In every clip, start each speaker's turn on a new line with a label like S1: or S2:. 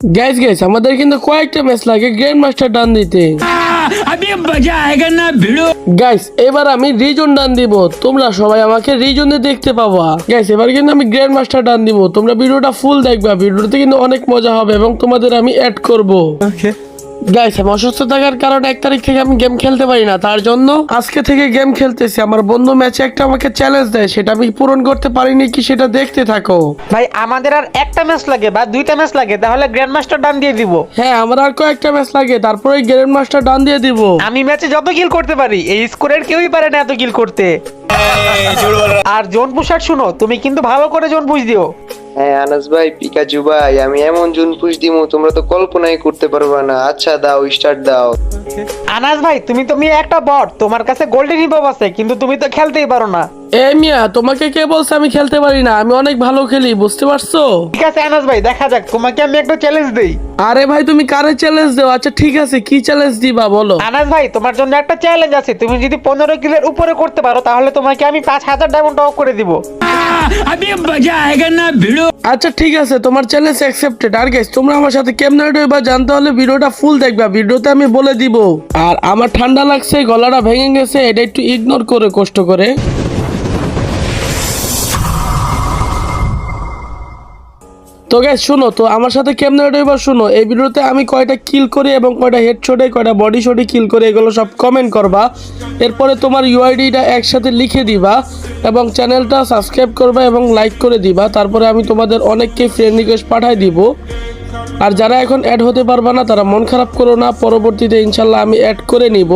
S1: Guys guys আমাদের কিন্তু কয়েকটা ম্যাচ লাগে গ্র্যান্ড মাস্টার ডান দিতে।
S2: अभी मजा आएगा ना भिड़ो।
S1: গাইস এবার আমি রিজন ডান দিব, তোমরা সবাই আমাকে রিজনে দেখতে পাবা। গাইস এবার কিন্তু আমি গ্র্যান্ড মাস্টার ডান দিব, তোমরা ভিডিওটা ফুল দেখবা, ভিডিওতে কিন্তু অনেক মজা হবে এবং তোমাদের আমি অ্যাড করব। গাইস আমি অসুস্থ থাকার কারণে 1 তারিখ থেকে আমি গেম খেলতে পারি না, তার জন্য আজকে থেকে গেম খেলতেছি। আমার বন্ধু ম্যাচে একটা আমাকে চ্যালেঞ্জ দেয়, সেটা আমি পূরণ করতে পারিনি কি সেটা দেখতে থাকো।
S3: ভাই আমাদের আর একটা ম্যাচ লাগে বা দুইটা ম্যাচ লাগে, তাহলে গ্র্যান্ড মাস্টার ডান দিয়ে দিব।
S1: হ্যাঁ আমার আর কয়েকটা ম্যাচ লাগে, তারপরে গ্র্যান্ড মাস্টার ডান দিয়ে দিব।
S3: আমি ম্যাচে যত কিল করতে পারি, এই স্কোরের কেউই পারে না এত কিল করতে। আর জোন পুশার শুনো, তুমি কিন্তু ভালো করে জোন পুশ দিও।
S4: হ্যাঁ আনাস ভাই, পিকাচু ভাই, আমি এমন জুন পুশ দিমু তোমরা তো কল্পনাই করতে পারবা না। আচ্ছা দাও, স্টার্ট দাও।
S3: আনাস ভাই তুমি একটা বট, তোমার কাছে গোল্ডেন হিপপ আছে কিন্তু তুমি তো খেলতেই পারো না।
S1: এ মিয়া তোমাকে কে বলছে আমি খেলতে পারি না? আমি অনেক ভালো খেলি, বুঝতে পারছো?
S3: ঠিক আছে আনাস ভাই, দেখা যাক, তোমাকে আমি একটা চ্যালেঞ্জ দেই।
S1: আরে ভাই তুমি কারে চ্যালেঞ্জ দাও? আচ্ছা ঠিক আছে, কি চ্যালেঞ্জ দিবা বলো।
S3: আনাস ভাই তোমার জন্য একটা চ্যালেঞ্জ আছে, তুমি যদি 15 কিলের উপরে করতে পারো তাহলে তোমাকে আমি 5000 ডায়মন্ড অফ করে দিব।
S2: अभी मजा आएगा ना भिड़ो।
S1: আচ্ছা ঠিক আছে, তোমার চ্যালেঞ্জ অ্যাকসেপ্টেড। আর গাইস তোমরা আমার সাথে কেমনে বা জানতে হলে ভিডিওটা ফুল দেখবা, ভিডিওতে আমি বলে দিব। আর আমার ঠান্ডা লাগছে, গলাটা ভেঙে গেছে, এটা একটু ইগনোর করে কষ্ট করে। তো গাইস শুনো, তো আমার সাথে কেমনে এবার শুনো। এই ভিডিওতে আমি কয়টা কিল করি এবং কয়টা হেডশটে কয়টা বডি শটে কিল করি এগুলো সব কমেন্ট করবা। এরপরে তোমার ইউআইডিটা একসাথে লিখে দিবা এবং চ্যানেলটা সাবস্ক্রাইব করবা এবং লাইক করে দিবা। তারপরে আমি তোমাদের অনেককে ফ্রেন্ড রিকোয়েস্ট পাঠাই দিব। আর যারা এখন অ্যাড হতে পারবা না তারা মন খারাপ করো না, পরবর্তীতে ইনশাল্লাহ আমি অ্যাড করে নিব।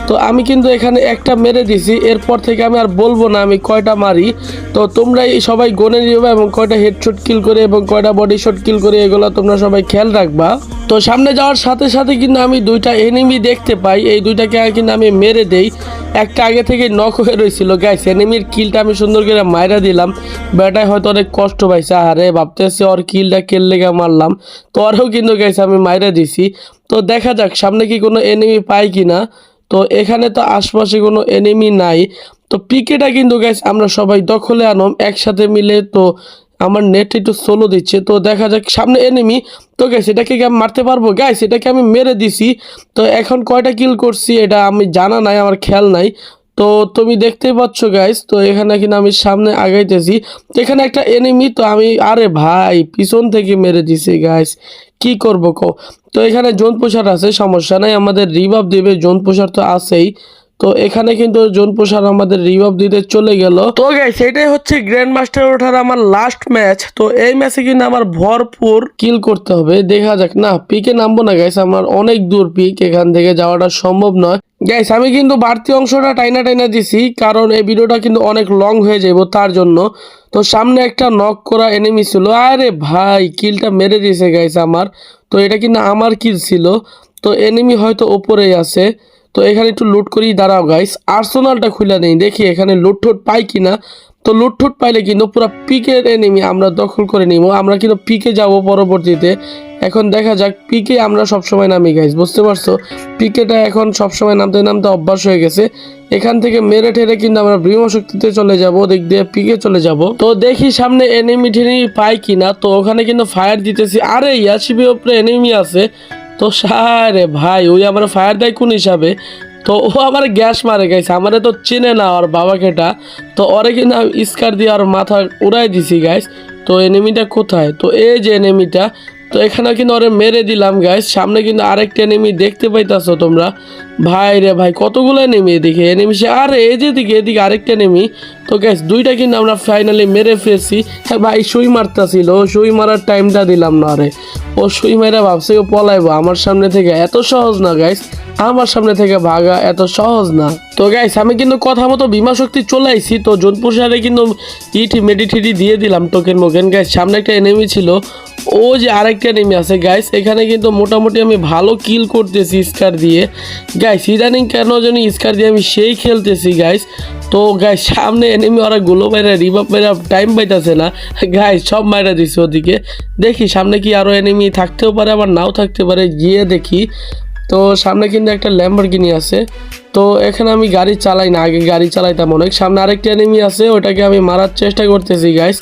S1: তো আমি কিন্তু এখানে একটা মেরে দিছি, এরপর থেকে আমি আর বলবো না আমি কয়টা মারি। তো তোমরা সবাই গনে নিবা এবং কয়টা হেডশট কিল করে এবং কয়টা বডি শট কিল করে এগুলো তোমরা সবাই খেয়াল রাখবা। তো সামনে যাওয়ার সাথে সাথে কিন্তু আমি দুইটা এনিমি দেখতে পাই, এই দুইটাকে কিন্তু আমি মেরে দেই। একটা আগে থেকে নক হয়ে রয়েছিল। গাইস এনিমির কিলটা আমি সুন্দর করে মাইরা দিলাম, ব্যাটায় হয়তো অনেক কষ্ট পাইছে। আরে ভাবতেছে ওর কিলটা কেলে মারলাম, তো ওরও কিন্তু গাইস আমি মাইরা দিছি। তো দেখা যাক সামনে কি কোনো এনিমি পাই কিনা। তো এখানে তো আশপাশে কোনো এনিমি নাই। তো পিকেটা কিন্তু গাইস আমরা সবাই দখলে আনম একসাথে মিলে। তো আমার নেট একটু স্লো দিচ্ছে, তো দেখা যাক সামনে এনিমি। তো গাইস এটাকে কি আমি মারতে পারবো? গাইস এটাকে আমি মেরে দিছি। তো এখন কয়টা কিল করছি এটা আমি জানা নাই, আমার খেয়াল নাই। তো তুমি দেখতেই পাচ্ছ গাইস, তো এখানে কিনা আমি সামনে আগাইতেছি। তো এখানে একটা এনিমি, তো আমি আরে ভাই পিছন থেকে মেরে দিছি গাইস, কি করবো কো। তো এখানে জোন পোষার আছে, সমস্যা নাই, আমাদের রিভাব দেবে, জোন পোষার তো আছেই। তো এখানে কিন্তু জোন পোষার আমাদের রিভাব দিতে চলে গেল। তো গাইস এটাই হচ্ছে গ্র্যান্ড মাস্টার ওঠার আমার লাস্ট ম্যাচ। তো এই ম্যাচে কিন্তু আমার ভরপুর কিল করতে হবে, দেখা যাক। না পিকে নামবো না গাইস, আমার অনেক দূর পিক, এখান থেকে যাওয়াটা সম্ভব নয়। গাইস আমি কিন্তু বাড়তি অংশটা টাইনা টাইনা দিছি, কারণ এই ভিডিওটা কিন্তু অনেক লং হয়ে যাবো তার জন্য। তো সামনে একটা নক করা এনিমি ছিল, আরে ভাই কিলটা মেরে দিয়েছে গাইস আমার। তো এটা কিন্তু আমার কিল ছিল। তো এনিমি হয়তো ওপরেই আছে। তো এখানে একটু লুট করি, দাঁড়াও গাইস আর্সেনালটা খুলে নেই, দেখি এখানে লুটঠুট পাই কিনা। তো লুটঠুট পাইলে কিন্তু পুরো পিকের এনিমি আমরা দখল করে নিব, আমরা কিন্তু পিকে যাব পরবর্তীতে। এখন দেখা যাক, পিকে আমরা সবসময় নামি গাইস, বুঝতে পারছো? পিকেটা এখন সবসময় নামতে নামতে অভ্যাস হয়ে গেছে। এখান থেকে মেরে ঠেরে কিন্তু আমরা ব্রিম শক্তিতে চলে যাব, দিক দিয়ে পিকে চলে যাব। তো দেখি সামনে এনিমি ঠেনিমি পাই কিনা। তো ওখানে কিন্তু ফায়ার দিতেছি, আরে ইয়াসিবি উপরে এনিমি আছে। তো সারে ভাই ওই আমার ফায়ার দেয় কোন হিসাবে? তো ও আমার গ্যাস মারে গাইছে, আমারে তো চেনে না ওর বাবাকেটা। তো ওরে কিন্তু আমি স্কার দিয়ে আর মাথা উড়াই দিছি গাইস। তো এনিমিটা কোথায়? তো এই যে এনিমিটা, তো এখানে কিন্তু ওরে মেরে দিলাম গাইস। সামনে কিন্তু আরেকটা এনিমি দেখতে পাইতাছো তোমরা। ভাই রে ভাই কতগুলো এনিমি এদিকে, এনিমি আরে এই যে এদিকে আরেকটা এনিমি। তো গাইস দুইটা কিন্তু আমরা ফাইনালি মেরে ফেলছি। হ্যাঁ ভাই সুই মারতাছিল, সুই মারার টাইমটা দিলাম না রে। ও সুই মারা ভাবছে ও পলাইবো আমার সামনে থেকে, এত সহজ না গাইস, আমার সামনে থেকে ভাগা এত সহজ না। তো গাইস আমি কিন্তু কথা মতো বিমা শক্তি চলে আইছি। তো জোনপুর শহরে কিন্তু মেডিঠিটি দিয়ে দিলাম টোকেন মোকেন। গাইস সামনে একটা এনিমি ছিল, ও যে আরেকটা এনিমি আছে গাইস। এখানে কিন্তু মোটামুটি আমি ভালো কিল করতেছি স্কার দিয়ে গাইস, ইদানিং কেন জানি স্কার দিয়ে আমি সেই খেলতেছি গাইস। তো গাইস সামনে এনিমি ওরা গুলো মাইরা রিভাব মাইরা টাইম পাইতেছে না গাইস, সব মাইরা দিছে ওদিকে। দেখি সামনে কি আরো এনিমি থাকতেও পারে, আবার নাও থাকতে পারে, গিয়ে দেখি। তো সামনে কিন্তু একটা ল্যাম্বরগিনি আছে। তো এখানে আমি গাড়ি চালাই না, আগে গাড়ি চালাইতাম অনেক। সামনে আরেকটা এনিমি আছে, ওটাকে আমি মারার চেষ্টা করতেছি গাইস।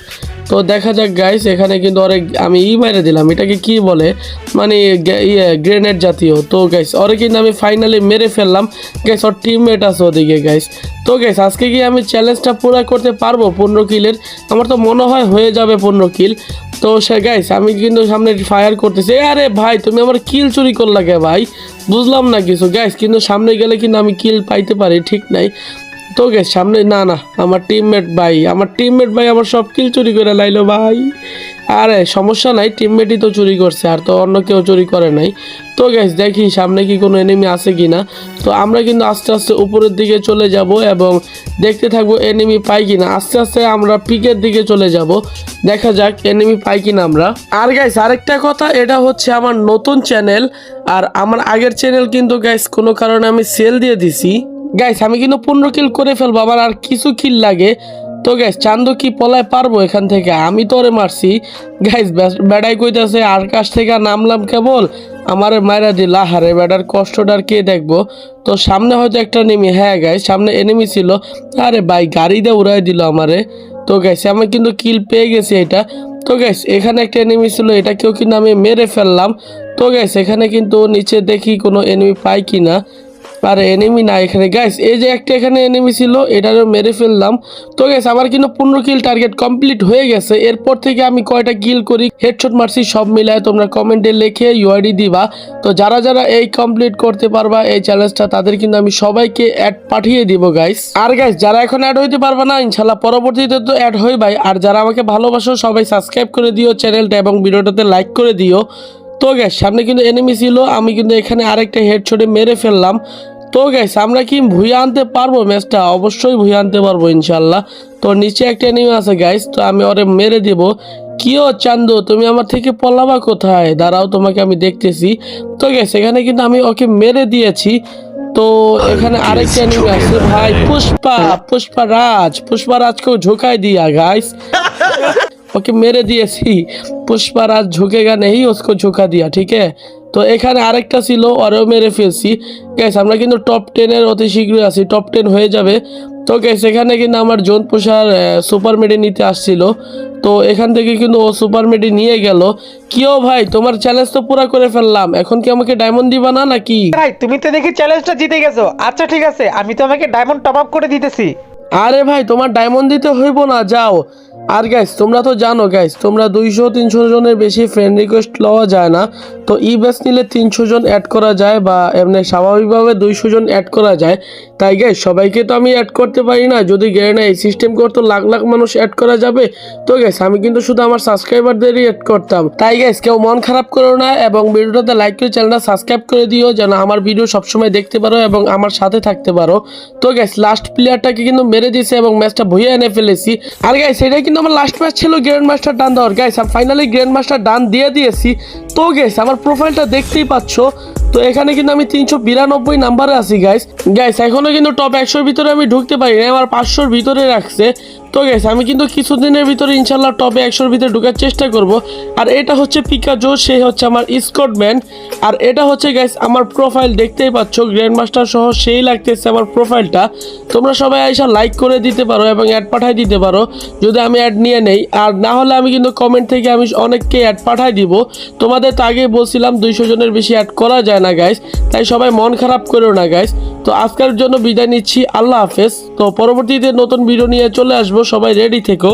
S1: তো দেখা যাক গাইস, এখানে কিন্তু আমি মেরে দিলাম, এটাকে কি বলে মানে গ্রেনেড জাতীয়। তো গাইস ওরে কিন্তু আমি ফাইনালি মেরে ফেললাম গাইস, ওর টিমমেট আছে ওদিকে গাইস। তো গাইস আজকে কি আমি চ্যালেঞ্জটা পুরো করতে পারবো 15 কিলের? আমার তো মনে হয় হয়ে যাবে 15 কিল। তো সে গাইস আমি কিন্তু সামনে ফায়ার করতেছি। আরে ভাই তুমি আমার কিল চুরি করলা কে ভাই, বুঝলাম না কিছু গাইস। কিন্তু সামনে গেলে কিন্তু আমি কিল পাইতে পারি, ঠিক নাই। তো গাইস সামনে না আমার টিমমেট ভাই আমার সব কিল চুরি করে লাইলো ভাই। আরে সমস্যা নাই, টিমমেটই তো চুরি করছে, আর তো অন্য কেউ চুরি করে নাই। তো গাইস দেখি সামনে কি কোনো এনিমি আছে কিনা। তো আমরা কিন্তু আস্তে আস্তে উপরের দিকে চলে যাব এবং দেখতে থাকবো এনিমি পাই কিনা। আস্তে আস্তে আমরা পিকের দিকে চলে যাব, দেখা যাক এনিমি পাই কিনা আমরা। আর গাইস আরেকটা কথা, এটা হচ্ছে আমার নতুন চ্যানেল, আর আমার আগের চ্যানেল কিন্তু গাইস কোনো কারণে আমি সেল দিয়ে দিছি। গাইস আমি কিন্তু 15 কিল করে ফেলবো, আমার আর কিছু কিল লাগে। তো গাইস চান্দু কি পলায় পারবো এখান থেকে? আমি তো ওরে মারছি গাইস, বেড়াই কইতাছে আর কাছ থেকে নামলাম কেবল আমার মায়েরা দিল। আহারে বেটার কষ্টটার কে দেখবো। তো সামনে হয়তো একটা এনিমি, হ্যাঁ গাইস সামনে এনিমি ছিল। আরে ভাই গাড়ি দিয়ে উড়াই দিল আমারে। তো গাইস আমি কিন্তু কিল পেয়ে গেছি এটা। তো গাইস এখানে একটা এনিমি ছিল, এটাকেও কিন্তু আমি মেরে ফেললাম। তো গাইস এখানে কিন্তু নিচে দেখি কোনো এনিমি পাই কিনা। আর এনিমি না এখানে গাইস, এই যে একটা এখানে এনিমি ছিল, এটারও মেরে ফেললাম। তো গাইস আমার কিন্তু 15 কিল টার্গেট কমপ্লিট হয়ে গেছে। এরপর থেকে আমি কয়টা কিল করি, হেডশট মারছি সব মিলায় তোমরা কমেন্টে লিখে ইউআইডি দিবা। তো যারা যারা এই কমপ্লিট করতে পারবা এই চ্যালেঞ্জটা, তাদের কিন্তু আমি সবাইকে অ্যাড পাঠিয়ে দিব গাইস। আর গাইস যারা এখন অ্যাড হইতে পারবা না, ইনশাল্লাহ পরবর্তীতে তো অ্যাড হইবাই। আর যারা আমাকে ভালোবাসো সবাই সাবস্ক্রাইব করে দিও চ্যানেলটা এবং ভিডিওটাতে লাইক করে দিও। তো গাইস সামনে কিন্তু এনিমি ছিল, আমি কিন্তু এখানে আরেকটা হেডশটে মেরে ফেললাম। তো গাইস আমরা কি ভুইয়া আনতে পারবো ম্যাচটা? অবশ্যই ভুইয়া আনতে পারবো ইনশাল্লাহ। তো নিচে একটা এনিমি আছে গাইস, তো আমি ওরে মেরে দিব। কিও চান্দু তুমি আমার থেকে পলাবা কোথায়? দাঁড়াও তোমাকে আমি দেখতেছি। তো গাইস এখানে কিন্তু আমি ওকে মেরে দিয়েছি। তো এখানে আরেকটা এনিমি আছে ভাই, পুষ্পারাজকেও ঝোঁকাই দিয়া গাইস, ওকে মেরে দিয়েছি। पुष्पराज झुकेगा नहीं उसको झुका दिया, ठीक है। তো এখানে আরেকটা ছিল, ওরেও মেরে ফেলছি। গাইস আমরা কিন্তু টপ 10 এর অতি শীঘ্রই আছি, টপ 10 হয়ে যাবে। তো গাইস এখানে কিন্তু আমার জোন পোষার সুপার মেডি নিতে আসছিল। তো এখান থেকে কিন্তু ও সুপার মেডি নিয়ে গেল। কিও ভাই তোমার চ্যালেঞ্জ তো পুরো করে ফেললাম, এখন কি আমাকে ডায়মন্ড দিবা না নাকি?
S3: ভাই তুমি তো দেখি চ্যালেঞ্জটা জিতে গেছো। আচ্ছা ঠিক আছে, আমি তো আমাকে ডায়মন্ড টপ আপ করে দিতেছি।
S1: আরে ভাই তোমার ডায়মন্ড দিতে হইব না, যাও। আর গাইস তোমরা তো জানো গাইস, তোমরা 200-300 জনের বেশি ফ্রেন্ড রিকোয়েস্ট লওয়া যায় না। তো ই ব্যাচ নিলে 300 জন অ্যাড করা যায়, বা এমনি স্বাভাবিকভাবে 200 জন অ্যাড করা যায়। তাই গাইস সবাইকে তো আমি অ্যাড করতে পারি না, যদি গেরিনা এই সিস্টেম করতো লাখ লাখ মানুষ অ্যাড করা যাবে। তো গাইস আমি কিন্তু শুধু আমার সাবস্ক্রাইবারদেরই অ্যাড করতাম। তাই গাইস কেউ মন খারাপ করো না, এবং ভিডিওটাতে লাইক করে চ্যানেলটা সাবস্ক্রাইব করে দিও, যেন আমার ভিডিও সবসময় দেখতে পারো এবং আমার সাথে থাকতে পারো। তো গাইস লাস্ট প্লেয়ারটাকে কিন্তু মেরে দিয়েছে এবং ম্যাচটা ভুইয়া এনে ফেলেছি। আর গাইস সেটাই কিন্তু আমার লাস্ট ম্যাচ ছিল গ্র্যান্ড মাস্টার ডান দেওয়ার। গাইস আমি ফাইনালি গ্র্যান্ড মাস্টার ডান দিয়ে দিয়েছি। তো গাইস আমার প্রোফাইলটা দেখতেই পাচ্ছ। তো এখানে কিন্তু আমি 392 নাম্বারে আছি গাইস। এখনো কিন্তু টপ 100 ভিতরে আমি ঢুকতে পারি না, আমার 500 ভিতরে রাখছে। তো গাইস আমি কিন্তু কিছুদিনের ভিতরে ইনশাল্লাহ টপে 100 ভিতরে ঢোকার চেষ্টা করব। আর এটা হচ্ছে পিকাজো, সে হচ্ছে আমার স্কটম্যান। আর এটা হচ্ছে গাইস আমার প্রোফাইল, দেখতেই পাচ্ছ গ্র্যান্ড মাস্টার সহ সেই লাগতেছে আমার প্রোফাইলটা। তোমরা সবাই আইসা লাইক করে দিতে পারো এবং অ্যাড পাঠাই দিতে পারো যদি আমি অ্যাড নিয়ে নেই। আর না হলে আমি কিন্তু কমেন্ট থেকে আমি অনেককে অ্যাড পাঠাই দিব। তোমাদের তো আগেই বলছিলাম 200 জনের বেশি অ্যাড করা যায় না গাইস, তাই সবাই মন খারাপ করো না গাইস। তো আজকের জন্য বিদায় নিচ্ছি, আল্লাহ হাফেজ। তো পরবর্তীতে নতুন ভিডিও নিয়ে চলে আসবো, সবাই রেডি থেকো।